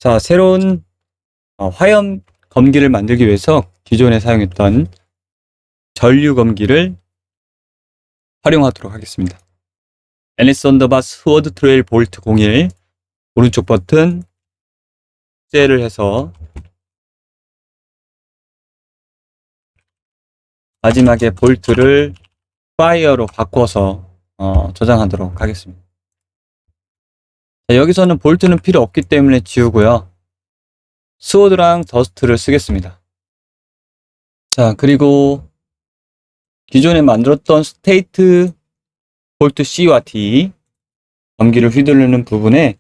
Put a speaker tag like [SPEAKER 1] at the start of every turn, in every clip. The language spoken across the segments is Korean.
[SPEAKER 1] 자, 새로운 화염 검기를 만들기 위해서 기존에 사용했던 전류 검기를 활용하도록 하겠습니다. NS 언더바 스워드 트레일 볼트 01 오른쪽 버튼 젤을 해서 마지막에 볼트를 파이어로 바꿔서 저장하도록 하겠습니다. 자, 여기서는 볼트는 필요 없기 때문에 지우고요. 스워드랑 더스트를 쓰겠습니다. 자, 그리고 기존에 만들었던 스테이트 볼트 C와 D 검기를 휘두르는 부분에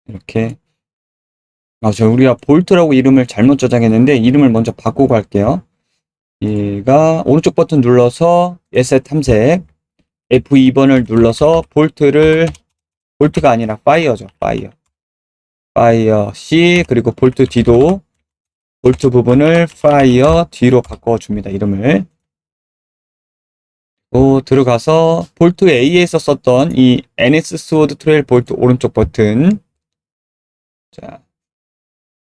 [SPEAKER 1] 이렇게 우리가 볼트라고 이름을 잘못 저장했는데 이름을 먼저 바꾸고 할게요. 얘가 오른쪽 버튼 눌러서 에셋 탐색 F2번을 눌러서 볼트가 아니라 파이어죠. 파이어 C 그리고 볼트 D도 볼트 부분을 파이어 D로 바꿔줍니다. 이름을. 들어가서 볼트 A에서 썼던 이 NS 스워드 트레일 볼트 오른쪽 버튼 자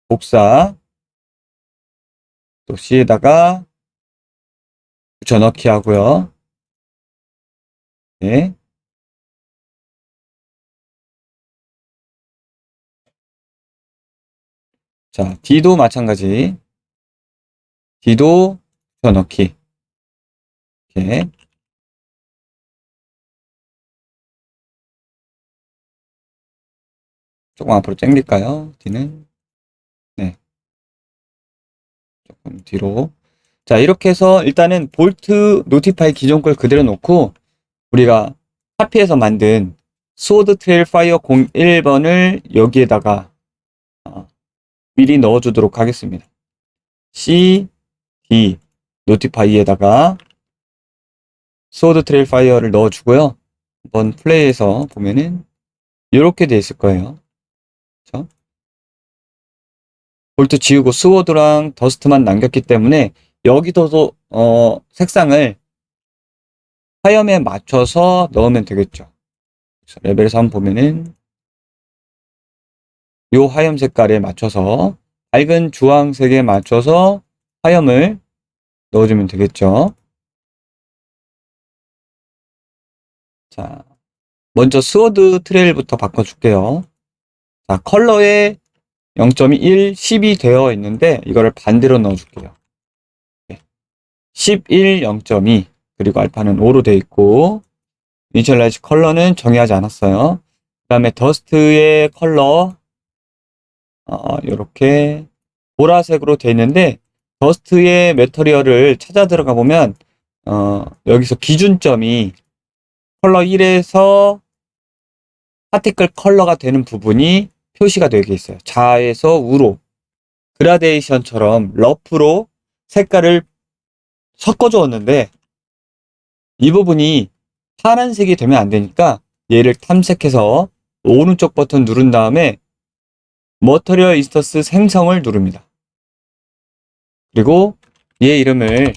[SPEAKER 1] 복사 또 C에다가 붙여넣기 하고요. 네. 자, D도 마찬가지. D도 붙여넣기. 이렇게. 조금 앞으로 당길까요? D는. 네. 조금 뒤로. 자, 이렇게 해서 일단은 볼트 노티파이 기존 걸 그대로 놓고 우리가 카피해서 만든 스워드 트레일 파이어 01번을 여기에다가 미리 넣어주도록 하겠습니다. C, D 노티파이에다가 스워드 트레일 파이어를 넣어주고요. 한번 플레이해서 보면은 이렇게 돼 있을 거예요. 그렇죠? 볼트 지우고 스워드랑 더스트만 남겼기 때문에 여기서도 색상을 화염에 맞춰서 넣으면 되겠죠. 레벨에서 한번 보면은 요 화염 색깔에 맞춰서 밝은 주황색에 맞춰서 화염을 넣어주면 되겠죠. 자, 먼저 스워드 트레일부터 바꿔줄게요. 자, 컬러에 0.1, 10이 되어 있는데 이거를 반대로 넣어줄게요. 11, 0.2 그리고 알파는 5로 되어 있고 이니셜라이즈 컬러는 정의하지 않았어요. 그 다음에 더스트의 컬러 이렇게 보라색으로 되어 있는데 더스트의 매터리얼을 찾아 들어가 보면 여기서 기준점이 컬러 1에서 파티클 컬러가 되는 부분이 표시가 되게 있어요. 좌에서 우로 그라데이션처럼 러프로 색깔을 섞어 주었는데 이 부분이 파란색이 되면 안 되니까 얘를 탐색해서 오른쪽 버튼 누른 다음에 머터리얼 인스턴스 생성을 누릅니다. 그리고 얘 이름을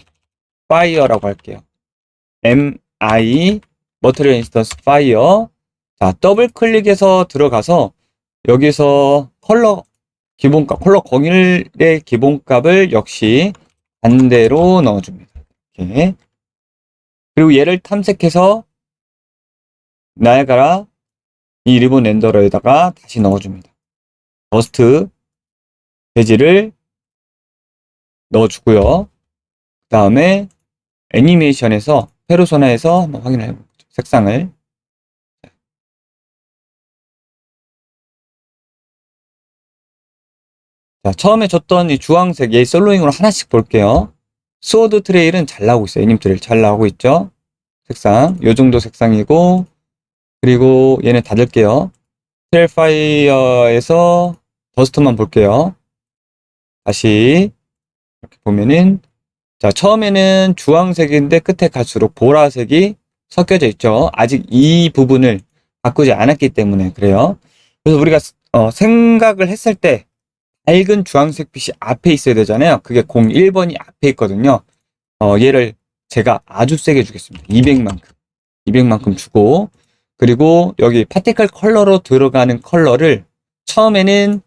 [SPEAKER 1] 파이어라고 할게요. MI 머터리얼 인스턴스 파이어. 자, 더블 클릭해서 들어가서 여기서 컬러 기본값, 컬러 01의 기본값을 역시 반대로 넣어줍니다. 이렇게. 그리고 얘를 탐색해서 나야가라 이 리본 렌더러에다가 다시 넣어줍니다. 더스트 배지를 넣어주고요. 그 다음에 애니메이션에서 페르소나에서 한번 확인을 해보죠. 색상을. 자, 처음에 줬던 이 주황색 얘 솔로잉으로 하나씩 볼게요. 스워드 트레일은 잘 나오고 있어요. 애님 트레일 잘 나오고 있죠. 색상 요 정도 색상이고 그리고 얘는 닫을게요. 트레일 파이어에서 더스트만 볼게요. 다시 이렇게 보면은 자, 처음에는 주황색인데 끝에 갈수록 보라색이 섞여져 있죠. 아직 이 부분을 바꾸지 않았기 때문에 그래요. 그래서 우리가 생각을 했을 때 밝은 주황색 빛이 앞에 있어야 되잖아요. 그게 01번이 앞에 있거든요. 얘를 제가 아주 세게 주겠습니다. 200만큼. 200만큼 주고, 그리고 여기 파티클 컬러로 들어가는 컬러를 처음에는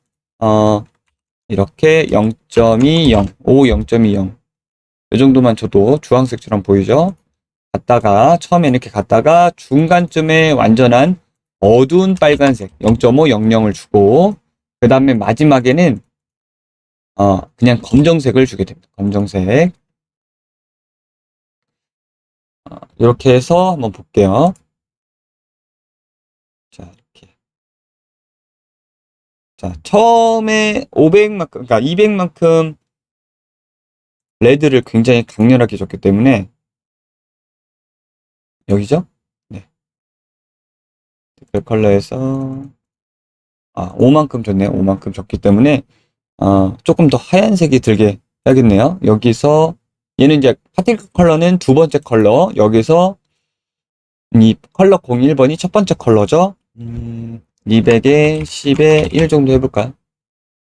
[SPEAKER 1] 이렇게 0.20, 5, 0.20 이 정도만 줘도 주황색처럼 보이죠? 갔다가 처음에 이렇게 갔다가 중간쯤에 완전한 어두운 빨간색 0.5, 00을 주고, 그 다음에 마지막에는 그냥 검정색을 주게 됩니다. 검정색. 이렇게 해서 한번 볼게요. 자, 이렇게. 자, 처음에 500만큼, 그러니까 200만큼 레드를 굉장히 강렬하게 줬기 때문에, 여기죠? 네. 특별 컬러에서, 5만큼 줬네요. 5만큼 줬기 때문에, 조금 더 하얀색이 들게 해야겠네요. 여기서, 얘는 이제 파티클 컬러는 두 번째 컬러, 여기서 이 컬러 01번이 첫 번째 컬러죠. 200에 10에 1 정도 해볼까요?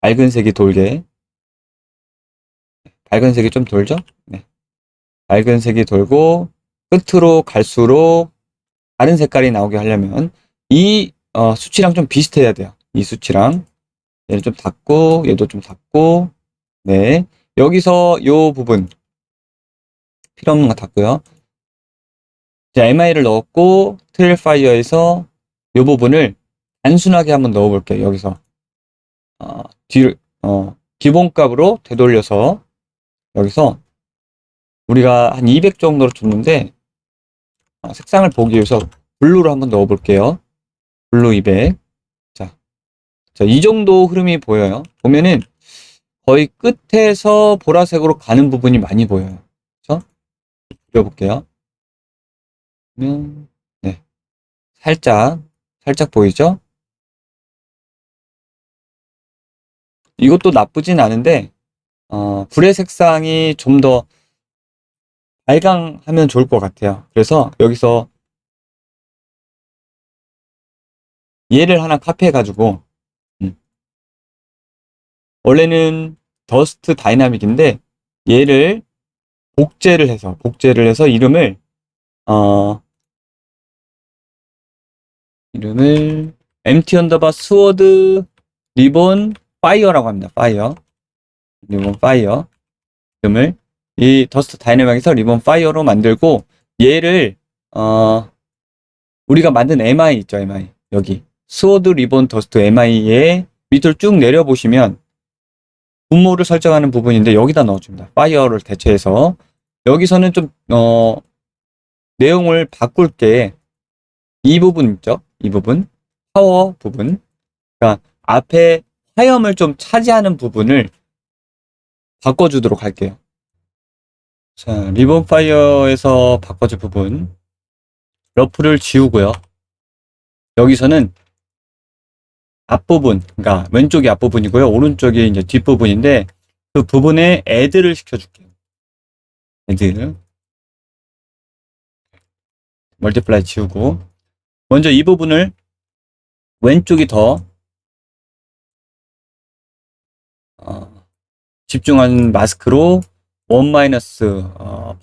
[SPEAKER 1] 밝은 색이 돌게. 밝은 색이 좀 돌죠? 네. 밝은 색이 돌고 끝으로 갈수록 다른 색깔이 나오게 하려면 이 수치랑 좀 비슷해야 돼요. 이 수치랑. 얘를 좀 닫고 얘도 좀 닫고, 네. 여기서 요 부분 필요 없는 거 닫고요. 자, MI를 넣었고 트레일 파이어에서 요 부분을 단순하게 한번 넣어 볼게요. 여기서 뒤를 기본값으로 되돌려서 여기서 우리가 한 200 정도로 줬는데 색상을 보기 위해서 블루로 한번 넣어 볼게요. 블루 200. 자, 이 정도 흐름이 보여요. 보면은 거의 끝에서 보라색으로 가는 부분이 많이 보여요. 그렇죠? 그려볼게요. 네, 살짝 보이죠? 이것도 나쁘진 않은데 불의 색상이 좀 더 발광하면 좋을 것 같아요. 그래서 여기서 얘를 하나 카피해가지고 원래는 더스트 다이나믹인데 얘를 복제를 해서 이름을 MT 언더바 스워드 리본 파이어라고 합니다. 파이어. 리본 파이어. 이름을 이 더스트 다이나믹에서 리본 파이어로 만들고 얘를 우리가 만든 MI 있죠, MI. 여기 스워드 리본 더스트 MI의 밑을 쭉 내려보시면 분모를 설정하는 부분인데 여기다 넣어줍니다. 파이어를 대체해서 여기서는 좀 내용을 바꿀 게 이 부분 있죠? 이 부분 파워 부분, 그러니까 앞에 화염을 좀 차지하는 부분을 바꿔주도록 할게요. 자, 리본 파이어에서 바꿔줄 부분 러프를 지우고요. 여기서는 앞부분, 그러니까 왼쪽이 앞부분이고요. 오른쪽이 이제 뒷부분인데 그 부분에 애드를 시켜줄게요. 애드 멀티플라이 지우고 먼저 이 부분을 왼쪽이 더 집중한 마스크로 1 마이너스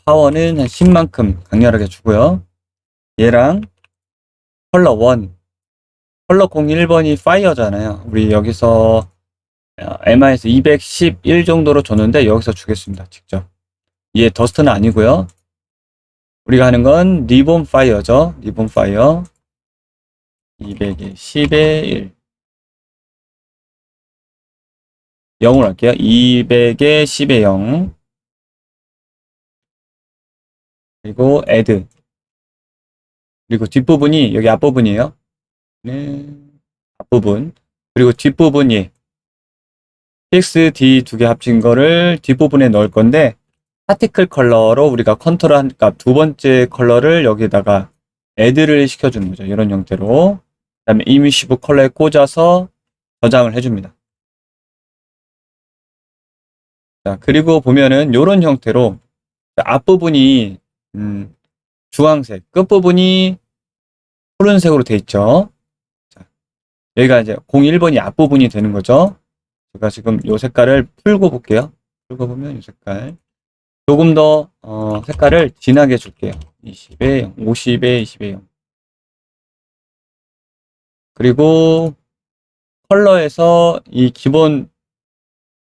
[SPEAKER 1] 파워는 한 10만큼 강렬하게 주고요. 얘랑 컬러 1, 컬러 01번이 파이어잖아요. 우리 여기서 MI에서 211 정도로 줬는데 여기서 주겠습니다. 직접. 얘 더스트는 아니고요. 우리가 하는 건 리본 파이어죠. 리본 파이어 200에 10에 1 0으로 할게요. 200에 10에 0 그리고 add 그리고 뒷부분이 여기 앞부분이에요. 네, 앞부분 그리고 뒷부분이 PX, D 두 개 합친 거를 뒷부분에 넣을 건데 파티클 컬러로 우리가 컨트롤한 값 두 번째 컬러를 여기다가 add를 시켜주는 거죠. 이런 형태로. 그 다음에 이미시브 컬러에 꽂아서 저장을 해줍니다. 자, 그리고 보면은 이런 형태로 앞부분이 주황색, 끝부분이 푸른색으로 돼 있죠. 자, 여기가 이제 01번이 앞부분이 되는 거죠. 제가 지금 이 색깔을 풀고 볼게요. 풀고 보면 이 색깔. 조금 더 색깔을 진하게 줄게요. 20에 0, 50에 20에 0. 그리고 컬러에서 이 기본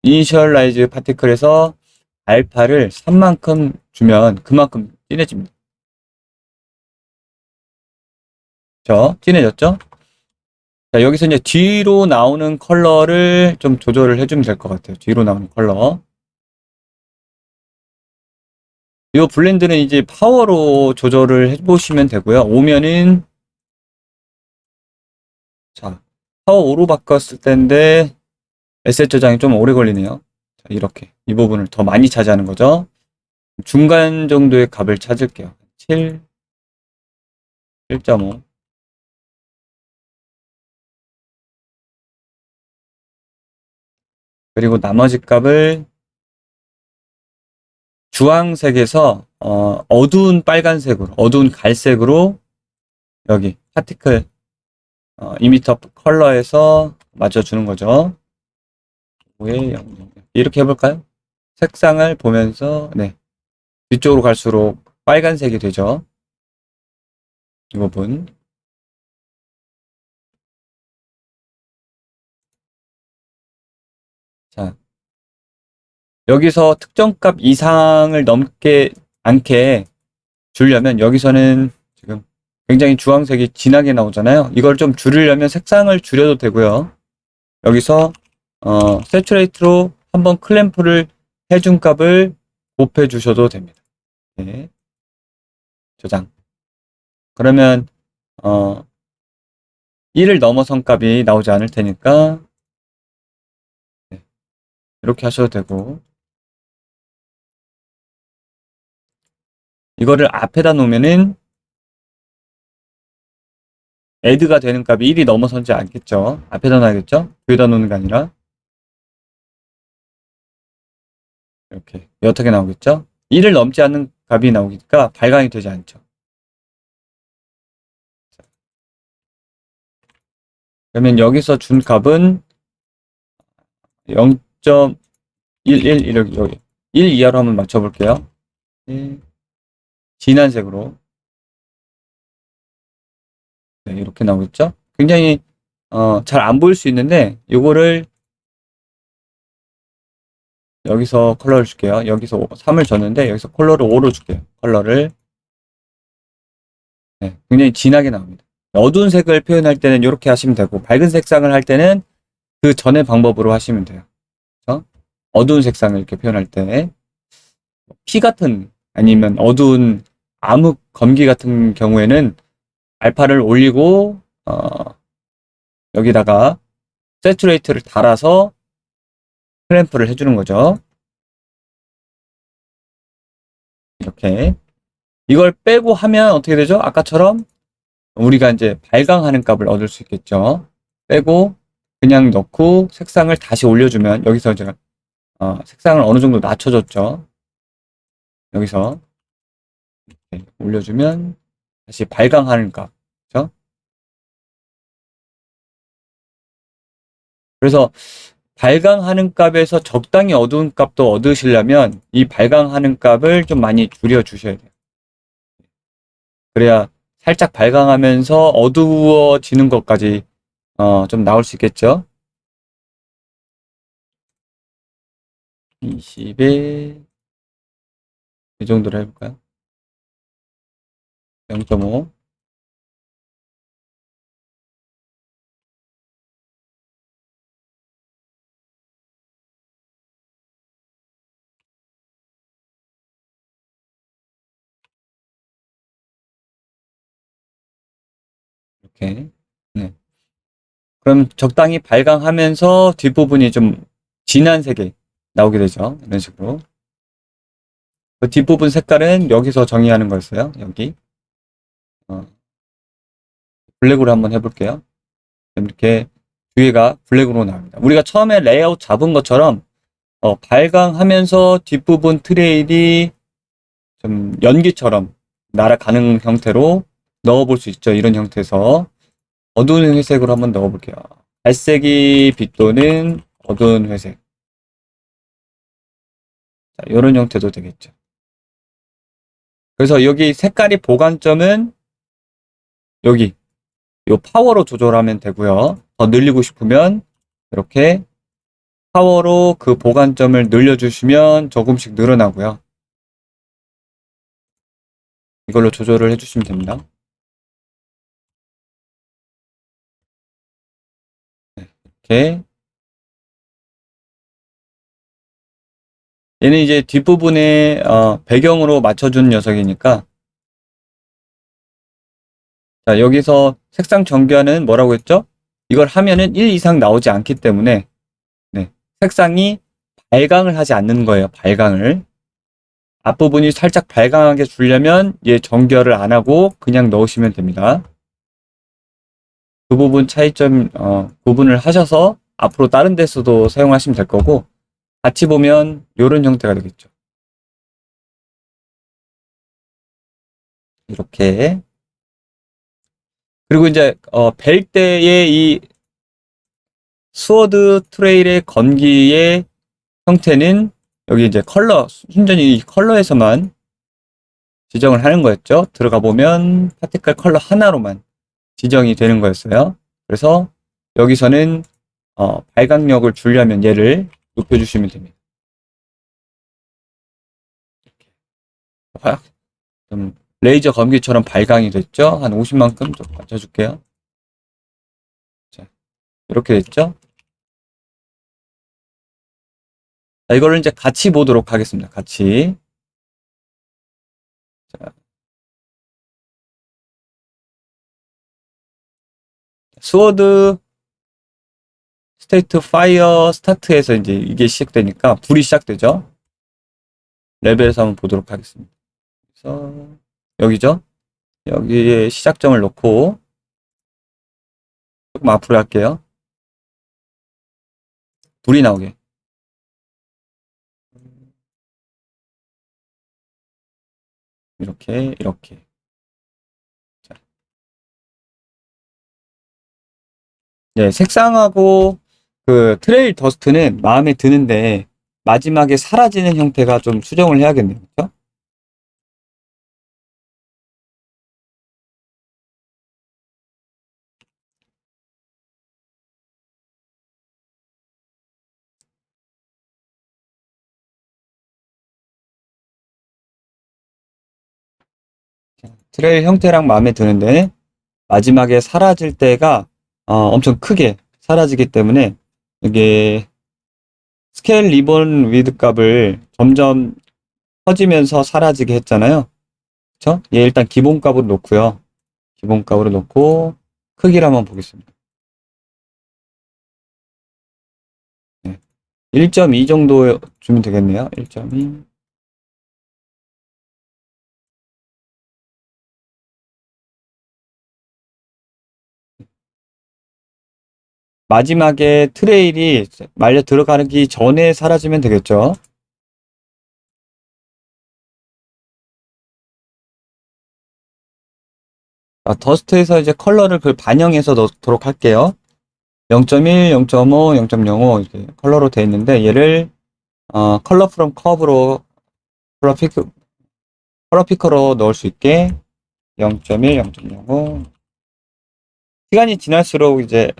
[SPEAKER 1] 이니셜라이즈 파티클에서 알파를 3만큼 주면 그만큼 진해집니다. 진해졌죠? 자, 여기서 이제 뒤로 나오는 컬러를 좀 조절을 해주면 될 것 같아요. 뒤로 나오는 컬러. 이 블렌드는 이제 파워로 조절을 해보시면 되고요. 오면은, 자, 파워 5로 바꿨을 텐데, 에셋 저장이 좀 오래 걸리네요. 자, 이렇게. 이 부분을 더 많이 차지하는 거죠. 중간 정도의 값을 찾을게요. 7, 1.5. 그리고 나머지 값을 주황색에서 어두운 빨간색으로, 어두운 갈색으로 여기 파티클 이미터 컬러에서 맞춰주는 거죠. 5에 0. 이렇게 해볼까요? 색상을 보면서 네, 뒤쪽으로 갈수록 빨간색이 되죠. 이 부분. 자, 여기서 특정 값 이상을 넘게 않게 주려면 여기서는 지금 굉장히 주황색이 진하게 나오잖아요. 이걸 좀 줄이려면 색상을 줄여도 되고요. 여기서 세츄레이트로 한번 클램프를 해준 값을 곱해 주셔도 됩니다. 네. 저장. 그러면 1을 넘어선 값이 나오지 않을 테니까 네. 이렇게 하셔도 되고 이거를 앞에다 놓으면은 add가 되는 값이 1이 넘어선지 않겠죠. 앞에다 놔야겠죠. 뒤에다 놓는 게 아니라 이렇게 어떻게 나오겠죠. 1을 넘지 않는 값이 나오니까 발광이 되지 않죠. 그러면 여기서 준 값은 0.11 이렇게 여기 1 이하로 한번 맞춰볼게요. 네. 진한 색으로 네, 이렇게 나오겠죠. 굉장히 잘 안 보일 수 있는데 요거를 여기서 컬러를 줄게요. 여기서 3을 줬는데 여기서 컬러를 5로 줄게요. 컬러를 네, 굉장히 진하게 나옵니다. 어두운 색을 표현할 때는 이렇게 하시면 되고 밝은 색상을 할 때는 그 전의 방법으로 하시면 돼요. 그렇죠? 어두운 색상을 이렇게 표현할 때 피 같은 아니면 어두운 암흑 검기 같은 경우에는 알파를 올리고 여기다가 세츄레이트를 달아서 클램프를 해주는 거죠. 이렇게 이걸 빼고 하면 어떻게 되죠? 아까처럼 우리가 이제 발광하는 값을 얻을 수 있겠죠. 빼고 그냥 넣고 색상을 다시 올려주면 여기서 제가 색상을 어느 정도 낮춰줬죠. 여기서 이렇게 올려주면 다시 발광하는 값. 그렇죠? 그래서 발광하는 값에서 적당히 어두운 값도 얻으시려면 이 발광하는 값을 좀 많이 줄여 주셔야 돼요. 그래야 살짝 발광하면서 어두워지는 것까지 좀 나올 수 있겠죠. 20에 이 정도로 해볼까요? 0.5 이렇게 네. 그럼 적당히 발광하면서 뒷부분이 좀 진한 색이 나오게 되죠. 이런 식으로. 그 뒷부분 색깔은 여기서 정의하는 거였어요. 여기. 블랙으로 한번 해볼게요. 이렇게 뒤에가 블랙으로 나옵니다. 우리가 처음에 레이아웃 잡은 것처럼 발광하면서 뒷부분 트레일이 좀 연기처럼 날아가는 형태로 넣어볼 수 있죠. 이런 형태에서 어두운 회색으로 한번 넣어볼게요. 갈색이 빗도는 어두운 회색. 자, 이런 형태도 되겠죠. 그래서 여기 색깔이 보관점은 여기 요 파워로 조절하면 되고요. 더 늘리고 싶으면 이렇게 파워로 그 보관점을 늘려주시면 조금씩 늘어나고요. 이걸로 조절을 해주시면 됩니다. 이렇게 얘는 이제 뒷부분에 배경으로 맞춰준 녀석이니까 자 여기서 색상 정교화는 뭐라고 했죠? 이걸 하면은 1 이상 나오지 않기 때문에 네, 색상이 발광을 하지 않는 거예요. 발광을. 앞부분이 살짝 발광하게 주려면 얘 정결을 안 하고 그냥 넣으시면 됩니다. 그 부분 차이점 구분을 하셔서 앞으로 다른 데서도 사용하시면 될 거고 같이 보면 이런 형태가 되겠죠. 이렇게 그리고 이제 벨 때의 이 스워드 트레일의 건기의 형태는 여기 이제 컬러 순전히 이 컬러에서만 지정을 하는 거였죠. 들어가 보면 파티클 컬러 하나로만 지정이 되는 거였어요. 그래서 여기서는 발광력을 주려면 얘를 높여주시면 됩니다. 좀 레이저 검기처럼 발광이 됐죠? 한 50만큼 좀 맞춰줄게요. 자, 이렇게 됐죠? 자, 이거를 이제 같이 보도록 하겠습니다. 같이. 자, 스워드 스테이트 파이어 스타트에서 이제 이게 시작되니까 불이 시작되죠? 레벨에서 한번 보도록 하겠습니다. 그래서 여기죠? 여기에 시작점을 놓고 조금 앞으로 할게요. 불이 나오게. 이렇게. 자, 네, 색상하고 그 트레일 더스트는 마음에 드는데 마지막에 사라지는 형태가 좀 수정을 해야겠네요. 그렇죠? 트레일 형태랑 마음에 드는데 마지막에 사라질 때가 엄청 크게 사라지기 때문에 이게 스케일 리본 위드 값을 점점 커지면서 사라지게 했잖아요. 그쵸? 얘 일단 기본값으로 놓고요. 기본값으로 놓고 크기를 한번 보겠습니다. 네. 1.2 정도 주면 되겠네요. 1.2. 마지막에 트레일이 말려 들어가기 전에 사라지면 되겠죠. 더스트에서 이제 컬러를 그 반영해서 넣도록 할게요. 0.1, 0.5, 0.05 이렇게 컬러로 되어 있는데 얘를 컬러 프롬 커브로 컬러 피커로 넣을 수 있게 0.1, 0.05 시간이 지날수록 이제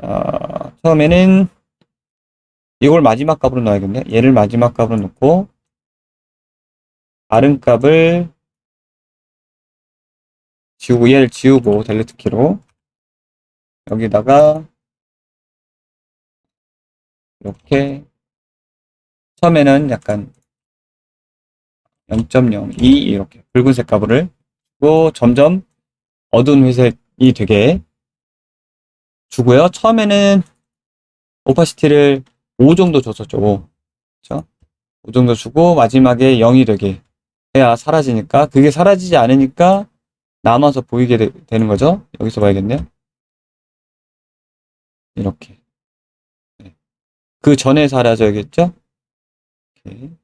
[SPEAKER 1] 처음에는 이걸 마지막 값으로 넣어야겠네. 얘를 마지막 값으로 넣고 다른 값을 지우고 얘를 지우고 델리트 키로 여기다가 이렇게 처음에는 약간 0.02 이렇게 붉은색 값을 주고 점점 어두운 회색이 되게 주고요. 처음에는 오파시티를 5 정도 줬었죠. 5. 그렇죠? 5 정도 주고 마지막에 0이 되게 해야 사라지니까 그게 사라지지 않으니까 남아서 보이게 되는 거죠. 여기서 봐야겠네요. 이렇게. 네. 그 전에 사라져야겠죠? 이렇게.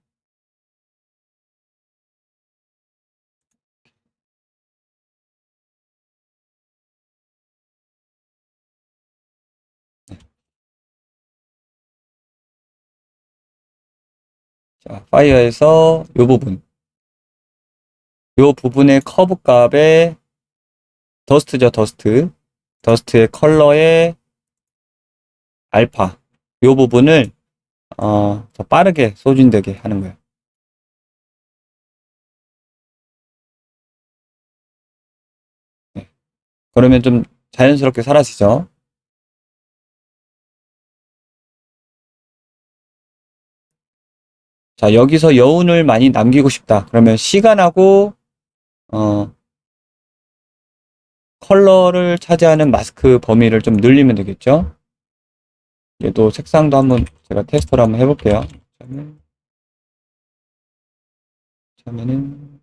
[SPEAKER 1] 자, 파이어에서 이 부분. 요 부분의 커브 값에 더스트죠, 더스트. 더스트의 컬러의 알파. 요 부분을 더 빠르게 소진되게 하는 거예요. 네. 그러면 좀 자연스럽게 사라지죠. 자, 여기서 여운을 많이 남기고 싶다. 그러면 시간하고 어, 컬러를 차지하는 마스크 범위를 좀 늘리면 되겠죠. 얘도 색상도 한번 제가 테스트를 한번 해볼게요. 그러면은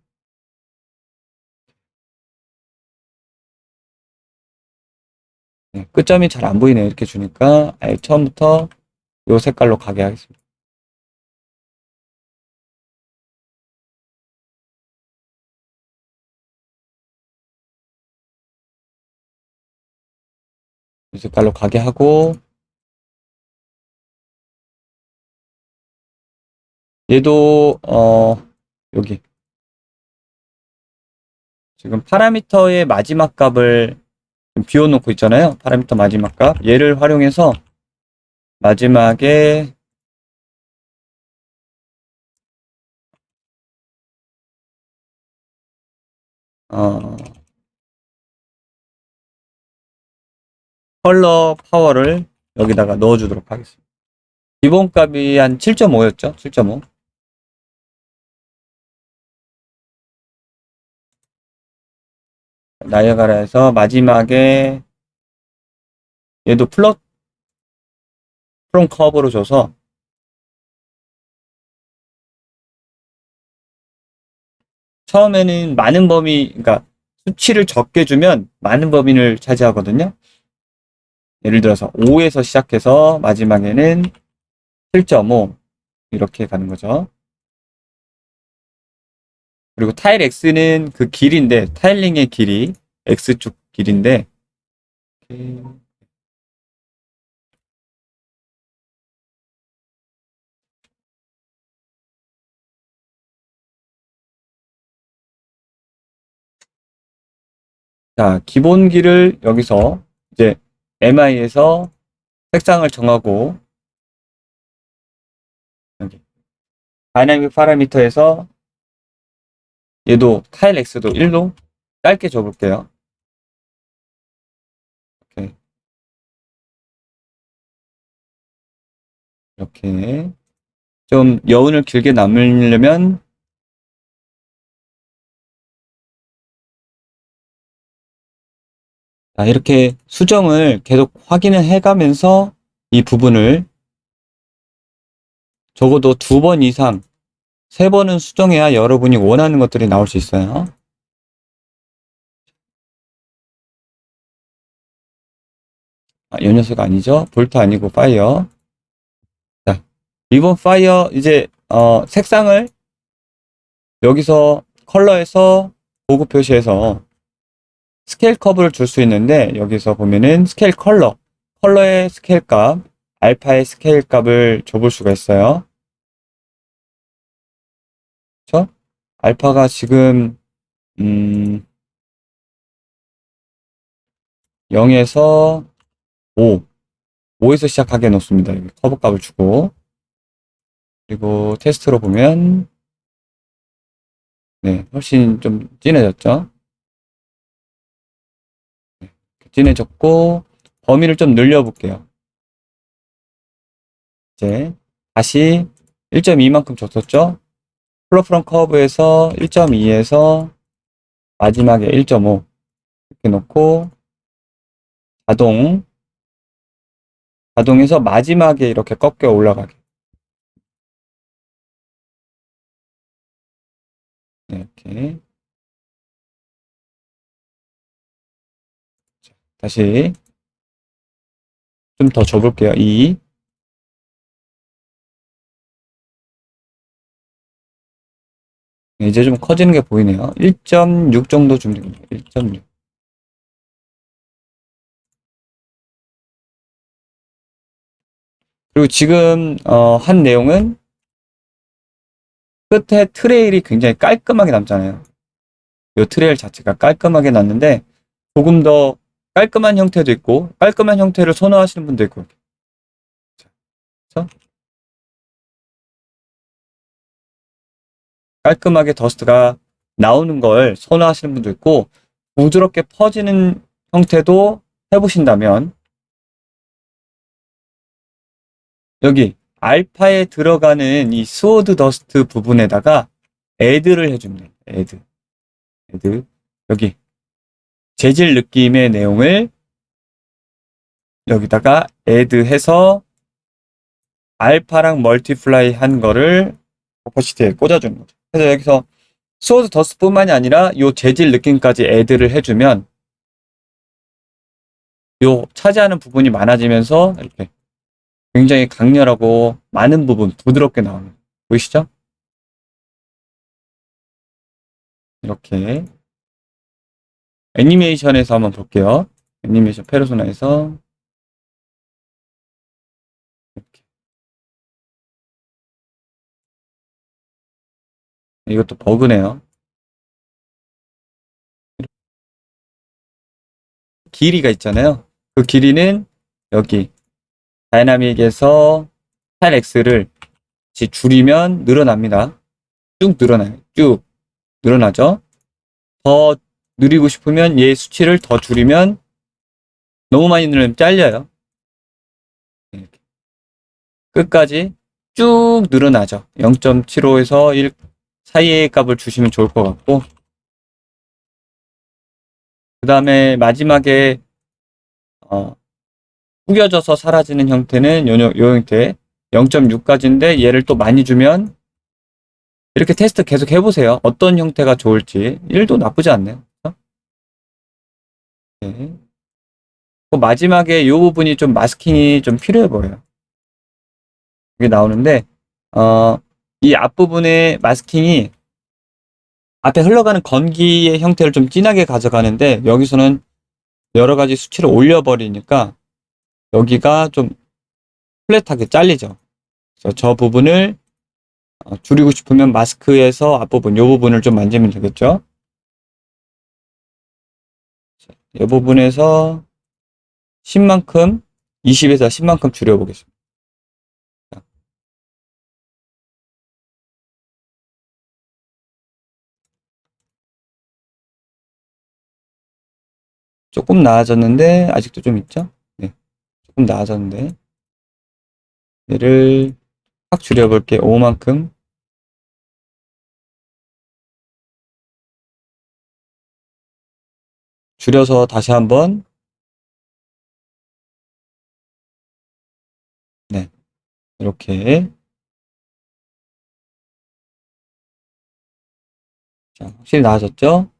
[SPEAKER 1] 네, 끝점이 잘 안 보이네요. 이렇게 주니까 아예 처음부터 이 색깔로 가게 하겠습니다. 이 색깔로 가게 하고 얘도 여기 지금 파라미터의 마지막 값을 비워놓고 있잖아요. 파라미터 마지막 값 얘를 활용해서 마지막에 어, 컬러 파워를 여기다가 넣어주도록 하겠습니다. 기본값이 한 7.5였죠? 7.5. 나이아가라에서 마지막에 얘도 플롯 프롬 커브로 줘서 처음에는 많은 범위, 그러니까 수치를 적게 주면 많은 범위를 차지하거든요. 예를 들어서 5에서 시작해서 마지막에는 7.5 이렇게 가는 거죠. 그리고 타일 X는 그 길인데 타일링의 길이 X축 길인데 자, 기본 길을 여기서 이제 MI에서 색상을 정하고 여기 다이나믹 파라미터에서 얘도 타일 X도 1로 짧게 줘볼게요. 이렇게 이렇게 좀 여운을 길게 남으려면 자, 이렇게 수정을 계속 확인을 해가면서 이 부분을 적어도 2번 이상, 3번은 수정해야 여러분이 원하는 것들이 나올 수 있어요. 이 녀석 아니죠? 볼트 아니고 파이어. 자, 리본 파이어 이제 색상을 여기서 컬러에서 보급 표시해서 스케일 커브를 줄 수 있는데 여기서 보면은 스케일 컬러의 스케일 값, 알파의 스케일 값을 줘볼 수가 있어요. 그렇죠? 알파가 지금 0에서 5, 5에서 시작하게 놓습니다. 여기 커브 값을 주고 그리고 테스트로 보면 네, 훨씬 좀 진해졌죠? 진해졌고 범위를 좀 늘려볼게요. 이제 다시 1.2만큼 줬었죠? 플로프럼 커브에서 1.2에서 마지막에 1.5 이렇게 놓고 자동에서 마지막에 이렇게 꺾여 올라가게 네, 이렇게 다시 좀 더 줘볼게요. 2 이제 좀 커지는 게 보이네요. 1.6 정도 주면 됩니다. 1.6 그리고 지금 한 내용은 끝에 트레일이 굉장히 깔끔하게 남잖아요. 요 트레일 자체가 깔끔하게 났는데 조금 더 깔끔한 형태도 있고 깔끔한 형태를 선호하시는 분도 있고 그래서 깔끔하게 더스트가 나오는 걸 선호하시는 분도 있고 부드럽게 퍼지는 형태도 해보신다면 여기 알파에 들어가는 이 스워드 더스트 부분에다가 애드를 해주면 돼요. 애드 여기 재질 느낌의 내용을 여기다가 애드해서 알파랑 멀티플라이 한 거를 오퍼시티에 꽂아주는 거죠. 그래서 여기서 스워드 더스트뿐만이 아니라 요 재질 느낌까지 애드를 해주면 요 차지하는 부분이 많아지면서 이렇게 굉장히 강렬하고 많은 부분 부드럽게 나오는 보이시죠? 이렇게 애니메이션에서 한번 볼게요. 애니메이션 페르소나에서 이렇게. 이것도 버그네요. 길이가 있잖아요. 그 길이는 여기 다이나믹에서 8x를 줄이면 늘어납니다. 쭉 늘어나요. 쭉 늘어나죠. 더 느리고 싶으면 얘 수치를 더 줄이면 너무 많이 늘으면 잘려요. 이렇게. 끝까지 쭉 늘어나죠. 0.75에서 1 사이의 값을 주시면 좋을 것 같고 그 다음에 마지막에 구겨져서 사라지는 형태는 요 형태 0.6까지인데 얘를 또 많이 주면 이렇게 테스트 계속 해보세요. 어떤 형태가 좋을지 1도 나쁘지 않네요. 네. 마지막에 이 부분이 좀 마스킹이 좀 필요해 보여요. 이게 나오는데 이 앞부분의 마스킹이 앞에 흘러가는 건기의 형태를 좀 진하게 가져가는데 여기서는 여러 가지 수치를 올려버리니까 여기가 좀 플랫하게 잘리죠. 그래서 저 부분을 줄이고 싶으면 마스크에서 앞부분, 이 부분을 좀 만지면 되겠죠. 이 부분에서 10만큼, 20에서 10만큼 줄여보겠습니다. 조금 나아졌는데 아직도 좀 있죠? 네, 조금 나아졌는데 얘를 확 줄여볼게요. 5만큼 줄여서 다시 한번 네, 이렇게 자, 확실히 나아졌죠?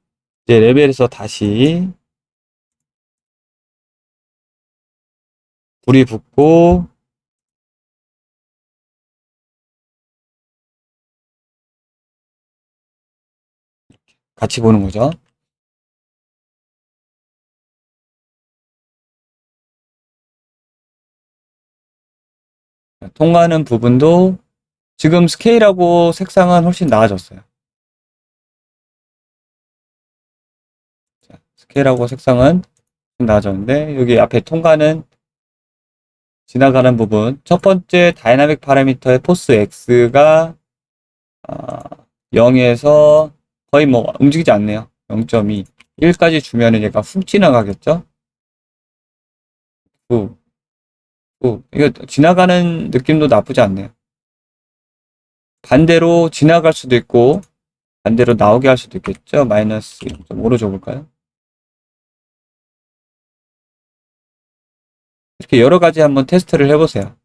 [SPEAKER 1] 이제 레벨에서 다시 불이 붙고 같이 보는 거죠. 통과하는 부분도 지금 스케일하고 색상은 훨씬 나아졌어요. 자, 스케일하고 색상은 나아졌는데 여기 앞에 통과는 지나가는 부분 첫 번째 다이나믹 파라미터의 포스 X가 0에서 거의 뭐 움직이지 않네요. 0.2 1까지 주면은 얘가 훅 지나가겠죠? 이거 지나가는 느낌도 나쁘지 않네요. 반대로 지나갈 수도 있고 반대로 나오게 할 수도 있겠죠? 마이너스 0.5로 줘볼까요? 이렇게 여러 가지 한번 테스트를 해보세요.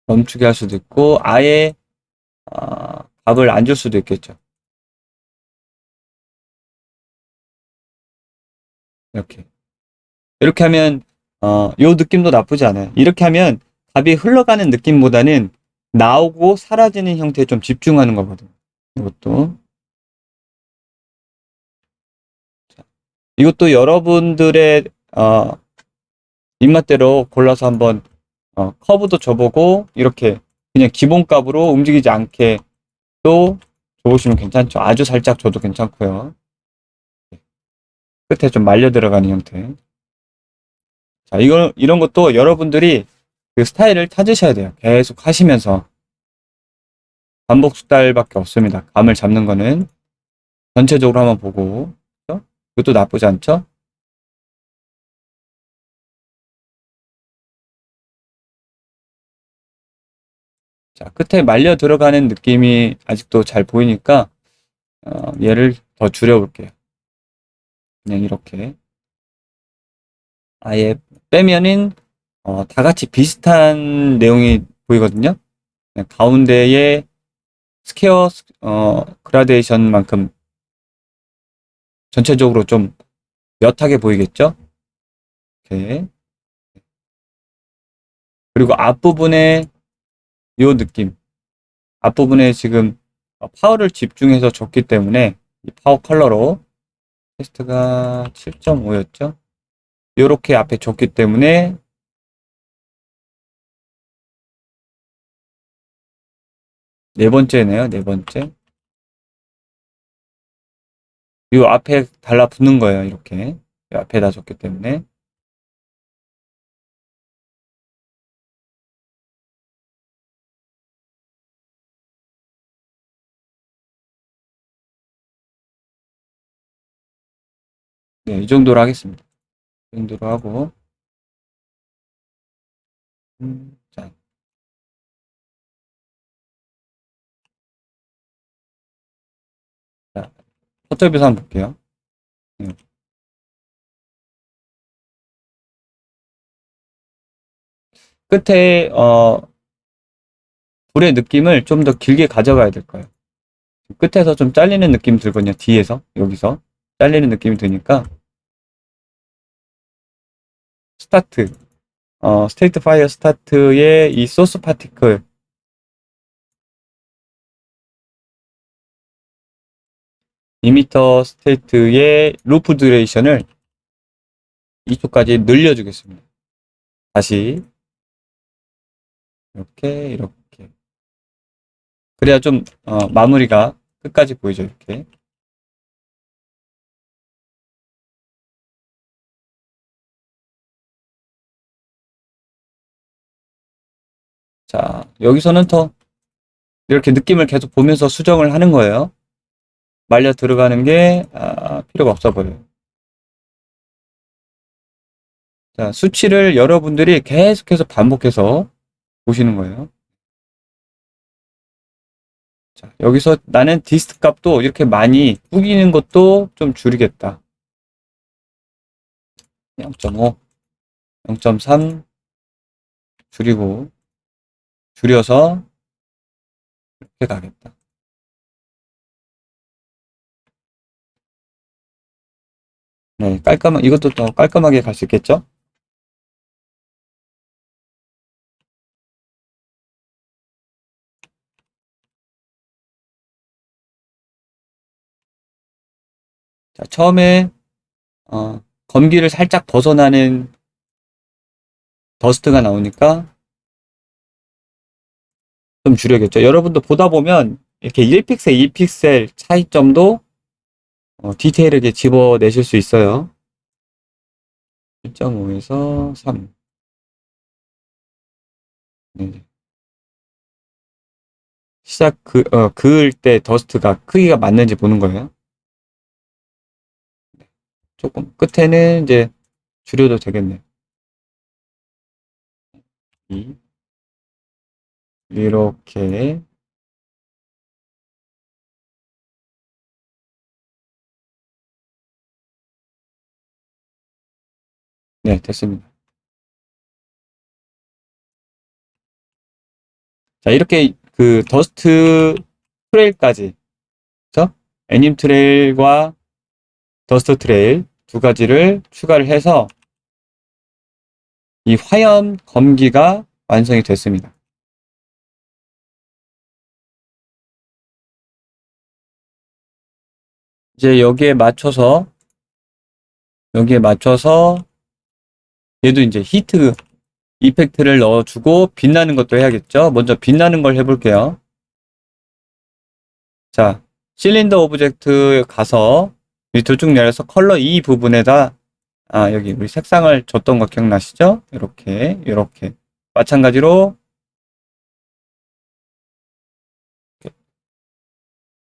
[SPEAKER 1] 멈추게 할 수도 있고 아예 값을 안 줄 수도 있겠죠. 이렇게 하면 요 느낌도 나쁘지 않아요. 이렇게 하면 값이 흘러가는 느낌보다는 나오고 사라지는 형태에 좀 집중하는 거거든요. 이것도 여러분들의 입맛대로 골라서 한번 커브도 줘보고 이렇게 그냥 기본값으로 움직이지 않게 또 줘보시면 괜찮죠. 아주 살짝 줘도 괜찮고요. 끝에 좀 말려 들어가는 형태. 자, 이런 것도 여러분들이 그 스타일을 찾으셔야 돼요. 계속 하시면서. 반복 숙달밖에 없습니다. 감을 잡는 거는. 전체적으로 한번 보고. 그죠? 이것도 나쁘지 않죠? 자, 끝에 말려 들어가는 느낌이 아직도 잘 보이니까, 얘를 더 줄여볼게요. 그냥 이렇게. 아예 빼면은, 다 같이 비슷한 내용이 보이거든요. 그냥 가운데에 스퀘어, 그라데이션만큼 전체적으로 좀 옅하게 보이겠죠? 이렇게. 그리고 앞부분에 요 느낌. 앞부분에 지금 파워를 집중해서 줬기 때문에 이 파워 컬러로 테스트가 7.5였죠? 요렇게 앞에 줬기 때문에 네 번째네요. 네 번째. 요 앞에 달라붙는 거예요. 이렇게. 요 앞에다 줬기 때문에. 네, 이 정도로 하겠습니다. 이 정도로 하고. 자, 자, 포토비에서 한번 볼게요. 네. 끝에, 불의 느낌을 좀 더 길게 가져가야 될 거예요. 끝에서 좀 잘리는 느낌 들거든요. 뒤에서, 여기서. 잘리는 느낌이 드니까. 스타트. 스테이트 파이어 스타트의 이 소스 파티클, 이미터 스테이트의 루프 듀레이션을 2초까지 늘려주겠습니다. 다시 이렇게 그래야 좀 마무리가 끝까지 보이죠. 이렇게. 자, 여기서는 더 이렇게 느낌을 계속 보면서 수정을 하는 거예요. 말려 들어가는 게 필요가 없어 보여요. 자, 수치를 여러분들이 계속해서 반복해서 보시는 거예요. 자, 여기서 나는 디스트 값도 이렇게 많이 꾸기는 것도 좀 줄이겠다. 0.5, 0.3 줄이고 줄여서 이렇게 가겠다. 네, 이것도 더 깔끔하게 갈 수 있겠죠? 자, 처음에, 검기를 살짝 벗어나는 더스트가 나오니까 좀 줄여야겠죠. 여러분도 보다 보면 이렇게 1픽셀, 2픽셀 차이점도 디테일하게 집어내실 수 있어요. 1.5에서 3. 네. 그을 때 더스트가 크기가 맞는지 보는 거예요. 조금 끝에는 이제 줄여도 되겠네요. 이렇게. 네, 됐습니다. 자, 이렇게 그 더스트 트레일까지, 그죠? 애님 트레일과 더스트 트레일 두 가지를 추가를 해서 이 화염 검기가 완성이 됐습니다. 이제 여기에 맞춰서 얘도 이제 히트 이펙트를 넣어주고 빛나는 것도 해야겠죠. 먼저 빛나는 걸 해볼게요. 자, 실린더 오브젝트 가서 밑으로 쭉 내려서 컬러 이 부분에다 여기 우리 색상을 줬던 거 기억나시죠? 이렇게 마찬가지로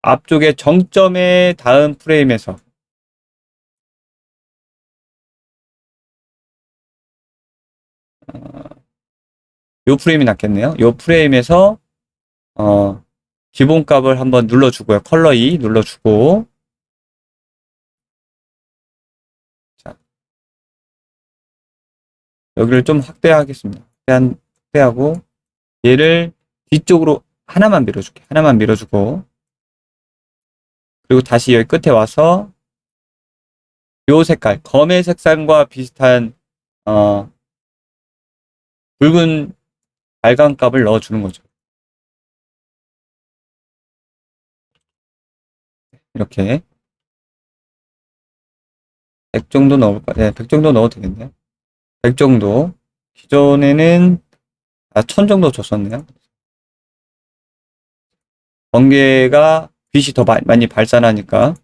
[SPEAKER 1] 앞쪽에 정점에 닿은 프레임에서 요 프레임이 낫겠네요. 요 프레임에서 기본값을 한번 눌러주고요. 컬러 2 눌러주고 자, 여기를 좀 확대하겠습니다. 확대하고 얘를 뒤쪽으로 하나만 밀어줄게. 하나만 밀어주고 그리고 다시 여기 끝에 와서 요 색깔 검의 색상과 비슷한 붉은 발광값을 넣어주는 거죠. 이렇게 100 정도 넣을까? 네, 100 정도 넣어도 되겠네요. 100 정도. 기존에는 1000 정도 줬었네요. 번개가 빛이 더 많이 발산하니까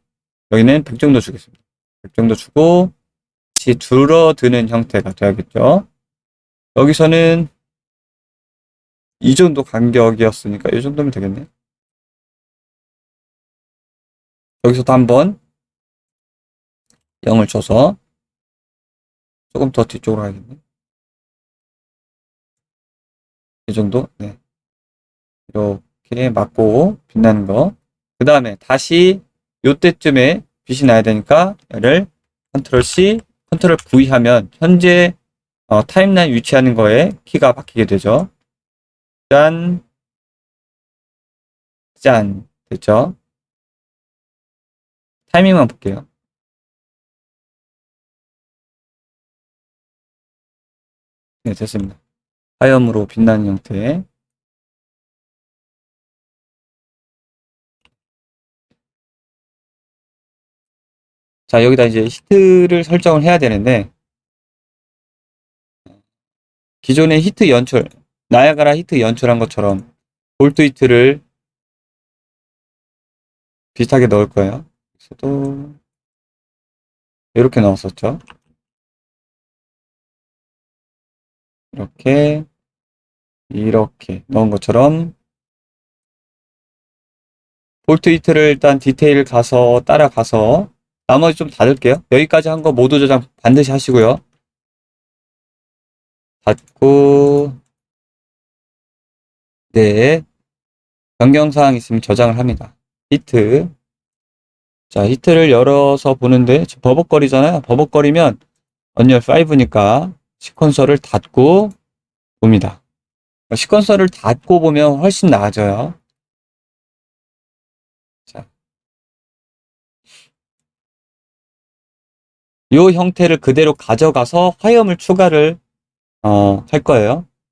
[SPEAKER 1] 여기는 100 정도 주겠습니다. 100 정도 주고 다시 줄어드는 형태가 돼야겠죠. 여기서는 이 정도 간격이었으니까 이 정도면 되겠네요. 여기서도 한번 0을 줘서 조금 더 뒤쪽으로 가야겠네. 이 정도? 네. 이렇게 맞고 빛나는 거. 그 다음에 다시 요때쯤에 빛이 나야 되니까 얘를 컨트롤 C, 컨트롤 V 하면 현재 타임라인 위치하는 거에 키가 바뀌게 되죠. 짠, 짠. 됐죠? 타이밍만 볼게요. 네, 됐습니다. 하염으로 빛나는 형태. 자, 여기다 이제 히트를 설정을 해야 되는데, 기존의 히트 연출, 나야가라 히트 연출한 것처럼 볼트 히트를 비슷하게 넣을 거예요. 그래서도 이렇게 넣었었죠. 이렇게 넣은 것처럼 볼트 히트를 일단 디테일 가서 따라가서 나머지 좀 닫을게요. 여기까지 한 거 모두 저장 반드시 하시고요. 닫고 네, 변경사항 있으면 저장을 합니다. 히트. 자, 히트를 열어서 보는데 버벅거리잖아요. 버벅거리면 언리얼 5니까 시퀀서를 닫고 봅니다. 시퀀서를 닫고 보면 훨씬 나아져요. 자, 이 형태를 그대로 가져가서 화염을 추가를 할 거예요.